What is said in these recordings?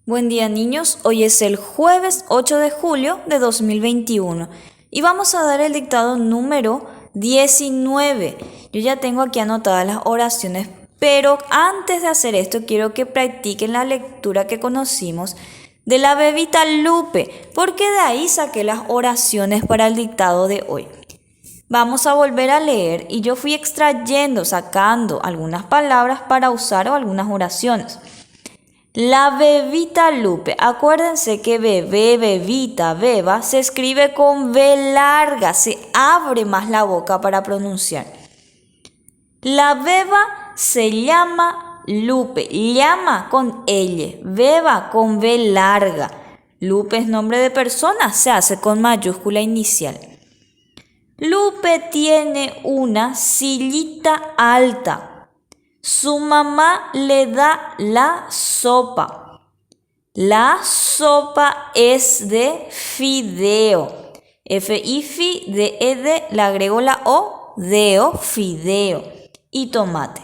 Buen día niños, hoy es el jueves 8 de julio de 2021 y vamos a dar el dictado número 19. Yo ya tengo aquí anotadas las oraciones, pero antes de hacer esto quiero que practiquen la lectura que conocimos de la bebita Lupe, porque de ahí saqué las oraciones para el dictado de hoy. Vamos a volver a leer y yo fui sacando algunas palabras para usar o algunas oraciones. La bebita Lupe, acuérdense que bebé, bebita, beba, se escribe con B larga, se abre más la boca para pronunciar. La beba se llama Lupe, llama con L, beba con B larga. Lupe es nombre de persona, se hace con mayúscula inicial. Lupe tiene una sillita alta. Su mamá le da la sopa. La sopa es de fideo. F-I-F-D-E-D, le agrego la O, deo, fideo. Y tomate.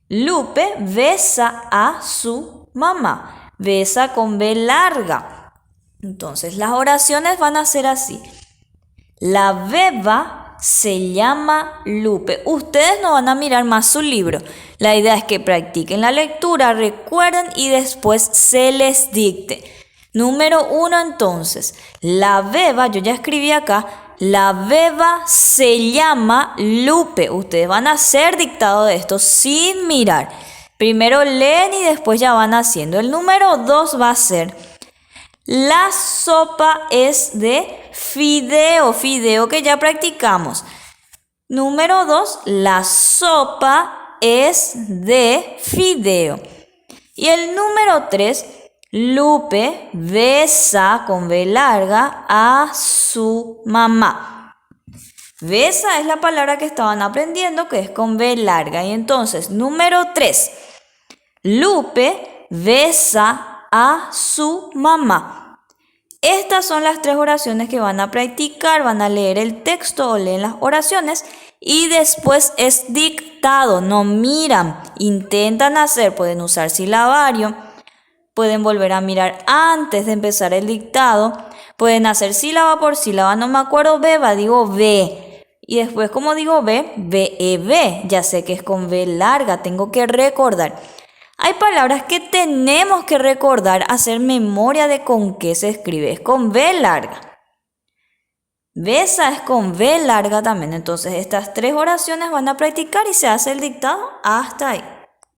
Lupe besa a su mamá. Besa con B larga. Entonces, las oraciones van a ser así. La beba se llama Lupe. Ustedes no van a mirar más su libro. La idea es que practiquen la lectura, recuerden y después se les dicte. Número 1 entonces. La beba, yo ya escribí acá, la beba se llama Lupe. Ustedes van a hacer dictado de esto sin mirar. Primero leen y después ya van haciendo. El número 2 va a ser: la sopa es de fideo, fideo que ya practicamos. Número 2, la sopa es de fideo. Y el número 3, Lupe besa con B larga a su mamá. Besa es la palabra que estaban aprendiendo, que es con B larga. Y entonces, número 3, Lupe besa a su mamá. Estas son las 3 oraciones que van a practicar, van a leer el texto o leen las oraciones y después es dictado, no miran, intentan hacer, pueden usar silabario, pueden volver a mirar antes de empezar el dictado, pueden hacer sílaba por sílaba, no me acuerdo, beba, digo B, y después como digo B, B, ya sé que es con B larga, tengo que recordar. Hay palabras que tenemos que recordar, hacer memoria de con qué se escribe. Es con B larga. Besa es con B larga también. Entonces estas 3 oraciones van a practicar y se hace el dictado hasta ahí.